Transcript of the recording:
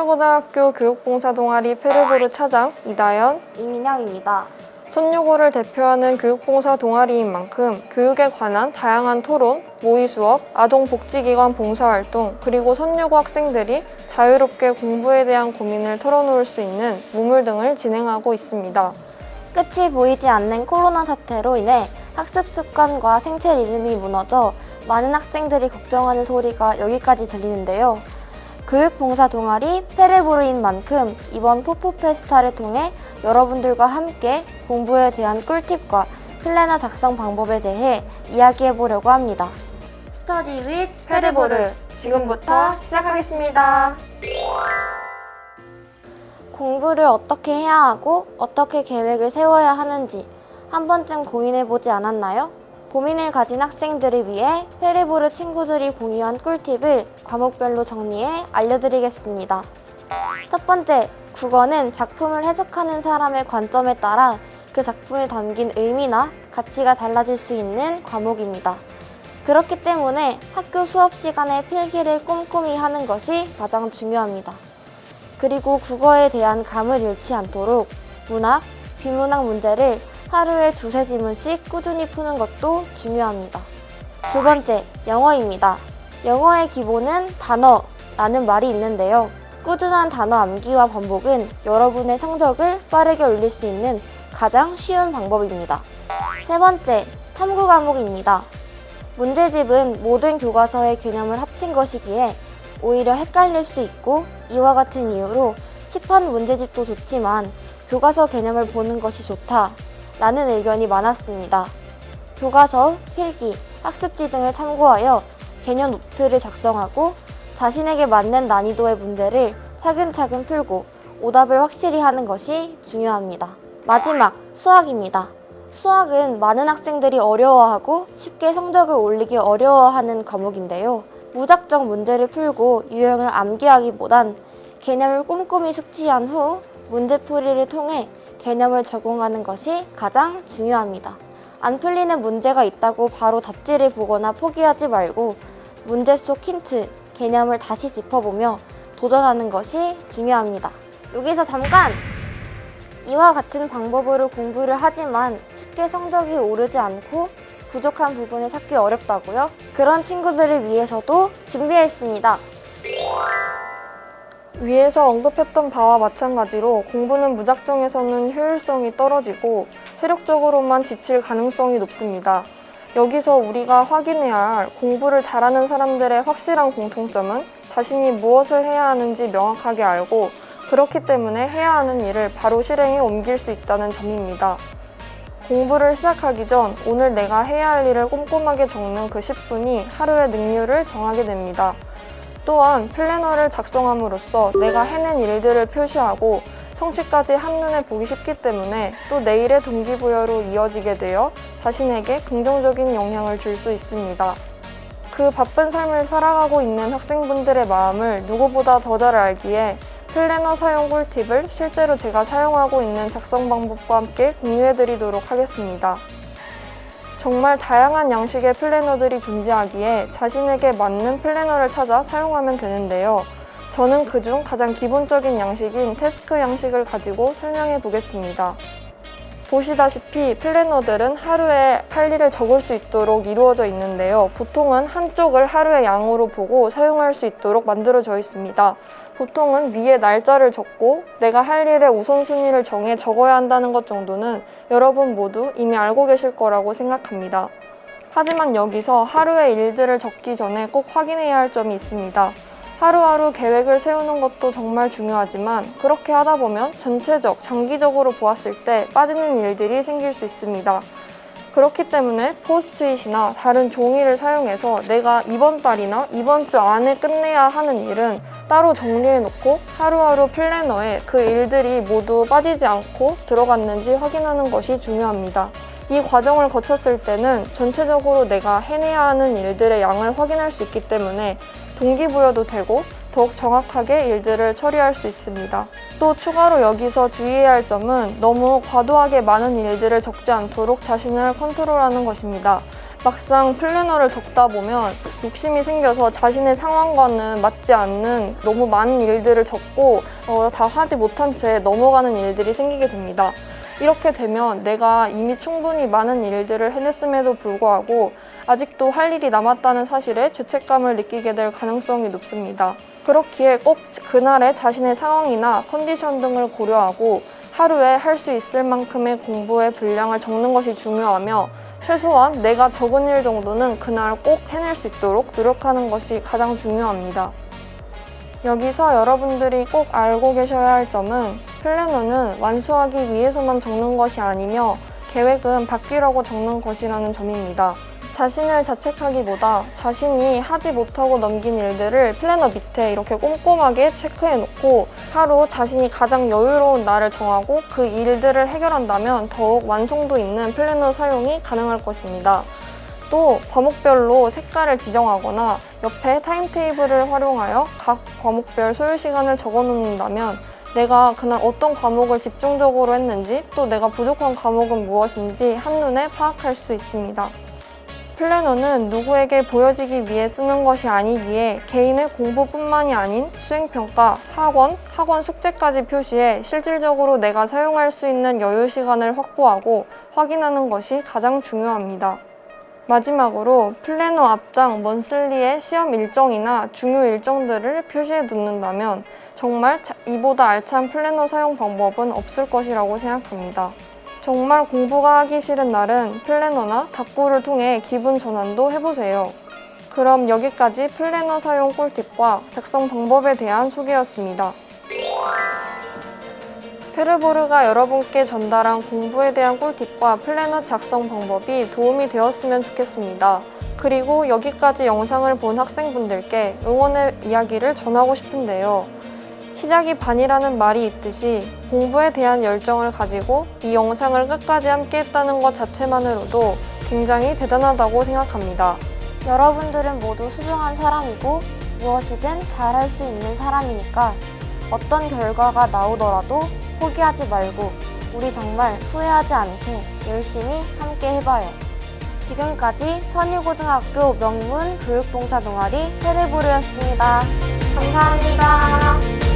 선유고등학교 교육봉사 동아리 페르보르 차장 이다연, 이민영입니다. 선유고를 대표하는 교육봉사 동아리인 만큼 교육에 관한 다양한 토론, 모의 수업, 아동복지기관 봉사활동, 그리고 선유고 학생들이 자유롭게 공부에 대한 고민을 털어놓을 수 있는 모물 등을 진행하고 있습니다. 끝이 보이지 않는 코로나 사태로 인해 학습 습관과 생체 리듬이 무너져 많은 학생들이 걱정하는 소리가 여기까지 들리는데요. 교육봉사 동아리 페레보르인 만큼 이번 포포페스타를 통해 여러분들과 함께 공부에 대한 꿀팁과 플래너 작성 방법에 대해 이야기해보려고 합니다. 스터디 윗 페르보르, 지금부터 시작하겠습니다. 공부를 어떻게 해야 하고 어떻게 계획을 세워야 하는지 한 번쯤 고민해보지 않았나요? 고민을 가진 학생들을 위해 페레보르 친구들이 공유한 꿀팁을 과목별로 정리해 알려드리겠습니다. 첫 번째, 국어는 작품을 해석하는 사람의 관점에 따라 그 작품에 담긴 의미나 가치가 달라질 수 있는 과목입니다. 그렇기 때문에 학교 수업 시간에 필기를 꼼꼼히 하는 것이 가장 중요합니다. 그리고 국어에 대한 감을 잃지 않도록 문학, 비문학 문제를 하루에 2-3지문씩 꾸준히 푸는 것도 중요합니다. 두 번째, 영어입니다. 영어의 기본은 단어라는 말이 있는데요. 꾸준한 단어 암기와 반복은 여러분의 성적을 빠르게 올릴 수 있는 가장 쉬운 방법입니다. 세 번째, 탐구 과목입니다. 문제집은 모든 교과서의 개념을 합친 것이기에 오히려 헷갈릴 수 있고 이와 같은 이유로 시판 문제집도 좋지만 교과서 개념을 보는 것이 좋다 라는 의견이 많았습니다. 교과서, 필기, 학습지 등을 참고하여 개념 노트를 작성하고 자신에게 맞는 난이도의 문제를 차근차근 풀고 오답을 확실히 하는 것이 중요합니다. 마지막, 수학입니다. 수학은 많은 학생들이 어려워하고 쉽게 성적을 올리기 어려워하는 과목인데요. 무작정 문제를 풀고 유형을 암기하기보단 개념을 꼼꼼히 숙지한 후 문제풀이를 통해 개념을 적용하는 것이 가장 중요합니다. 안 풀리는 문제가 있다고 바로 답지를 보거나 포기하지 말고 문제 속 힌트, 개념을 다시 짚어보며 도전하는 것이 중요합니다. 여기서 잠깐! 이와 같은 방법으로 공부를 하지만 쉽게 성적이 오르지 않고 부족한 부분을 찾기 어렵다고요? 그런 친구들을 위해서도 준비했습니다. 위에서 언급했던 바와 마찬가지로 공부는 무작정해서는 효율성이 떨어지고 체력적으로만 지칠 가능성이 높습니다. 여기서 우리가 확인해야 할 공부를 잘하는 사람들의 확실한 공통점은 자신이 무엇을 해야 하는지 명확하게 알고 그렇기 때문에 해야 하는 일을 바로 실행에 옮길 수 있다는 점입니다. 공부를 시작하기 전 오늘 내가 해야 할 일을 꼼꼼하게 적는 그 10분이 하루의 능률을 정하게 됩니다. 또한 플래너를 작성함으로써 내가 해낸 일들을 표시하고 성취까지 한눈에 보기 쉽기 때문에 또 내일의 동기부여로 이어지게 되어 자신에게 긍정적인 영향을 줄 수 있습니다. 그 바쁜 삶을 살아가고 있는 학생분들의 마음을 누구보다 더 잘 알기에 플래너 사용 꿀팁을 실제로 제가 사용하고 있는 작성 방법과 함께 공유해드리도록 하겠습니다. 정말 다양한 양식의 플래너들이 존재하기에 자신에게 맞는 플래너를 찾아 사용하면 되는데요. 저는 그중 가장 기본적인 양식인 태스크 양식을 가지고 설명해 보겠습니다. 보시다시피 플래너들은 하루에 할 일을 적을 수 있도록 이루어져 있는데요. 보통은 한쪽을 하루의 양으로 보고 사용할 수 있도록 만들어져 있습니다. 보통은 위에 날짜를 적고 내가 할 일의 우선순위를 정해 적어야 한다는 것 정도는 여러분 모두 이미 알고 계실 거라고 생각합니다. 하지만 여기서 하루의 일들을 적기 전에 꼭 확인해야 할 점이 있습니다. 하루하루 계획을 세우는 것도 정말 중요하지만 그렇게 하다 보면 전체적, 장기적으로 보았을 때 빠지는 일들이 생길 수 있습니다. 그렇기 때문에 포스트잇이나 다른 종이를 사용해서 내가 이번 달이나 이번 주 안에 끝내야 하는 일은 따로 정리해놓고 하루하루 플래너에 그 일들이 모두 빠지지 않고 들어갔는지 확인하는 것이 중요합니다. 이 과정을 거쳤을 때는 전체적으로 내가 해내야 하는 일들의 양을 확인할 수 있기 때문에 동기부여도 되고 더욱 정확하게 일들을 처리할 수 있습니다. 또 추가로 여기서 주의해야 할 점은 너무 과도하게 많은 일들을 적지 않도록 자신을 컨트롤하는 것입니다. 막상 플래너를 적다 보면 욕심이 생겨서 자신의 상황과는 맞지 않는 너무 많은 일들을 적고 다 하지 못한 채 넘어가는 일들이 생기게 됩니다. 이렇게 되면 내가 이미 충분히 많은 일들을 해냈음에도 불구하고 아직도 할 일이 남았다는 사실에 죄책감을 느끼게 될 가능성이 높습니다. 그렇기에 꼭 그날의 자신의 상황이나 컨디션 등을 고려하고 하루에 할 수 있을 만큼의 공부의 분량을 적는 것이 중요하며 최소한 내가 적은 일 정도는 그날 꼭 해낼 수 있도록 노력하는 것이 가장 중요합니다. 여기서 여러분들이 꼭 알고 계셔야 할 점은 플래너는 완수하기 위해서만 적는 것이 아니며 계획은 바뀌라고 적는 것이라는 점입니다. 자신을 자책하기보다 자신이 하지 못하고 넘긴 일들을 플래너 밑에 이렇게 꼼꼼하게 체크해 놓고 하루 자신이 가장 여유로운 날을 정하고 그 일들을 해결한다면 더욱 완성도 있는 플래너 사용이 가능할 것입니다. 또 과목별로 색깔을 지정하거나 옆에 타임테이블을 활용하여 각 과목별 소요 시간을 적어 놓는다면 내가 그날 어떤 과목을 집중적으로 했는지 또 내가 부족한 과목은 무엇인지 한눈에 파악할 수 있습니다. 플래너는 누구에게 보여지기 위해 쓰는 것이 아니기에 개인의 공부뿐만이 아닌 수행평가, 학원 숙제까지 표시해 실질적으로 내가 사용할 수 있는 여유 시간을 확보하고 확인하는 것이 가장 중요합니다. 마지막으로 플래너 앞장 먼슬리의 시험 일정이나 중요 일정들을 표시해 두는다면 정말 이보다 알찬 플래너 사용 방법은 없을 것이라고 생각합니다. 정말 공부가 하기 싫은 날은 플래너나 다꾸를 통해 기분 전환도 해보세요. 그럼 여기까지 플래너 사용 꿀팁과 작성 방법에 대한 소개였습니다. 페르보르가 여러분께 전달한 공부에 대한 꿀팁과 플래너 작성 방법이 도움이 되었으면 좋겠습니다. 그리고 여기까지 영상을 본 학생분들께 응원의 이야기를 전하고 싶은데요. 시작이 반이라는 말이 있듯이 공부에 대한 열정을 가지고 이 영상을 끝까지 함께 했다는 것 자체만으로도 굉장히 대단하다고 생각합니다. 여러분들은 모두 소중한 사람이고 무엇이든 잘할 수 있는 사람이니까 어떤 결과가 나오더라도 포기하지 말고 우리 정말 후회하지 않게 열심히 함께 해봐요. 지금까지 선유고등학교 명문 교육봉사 동아리 페르보르였습니다. 감사합니다.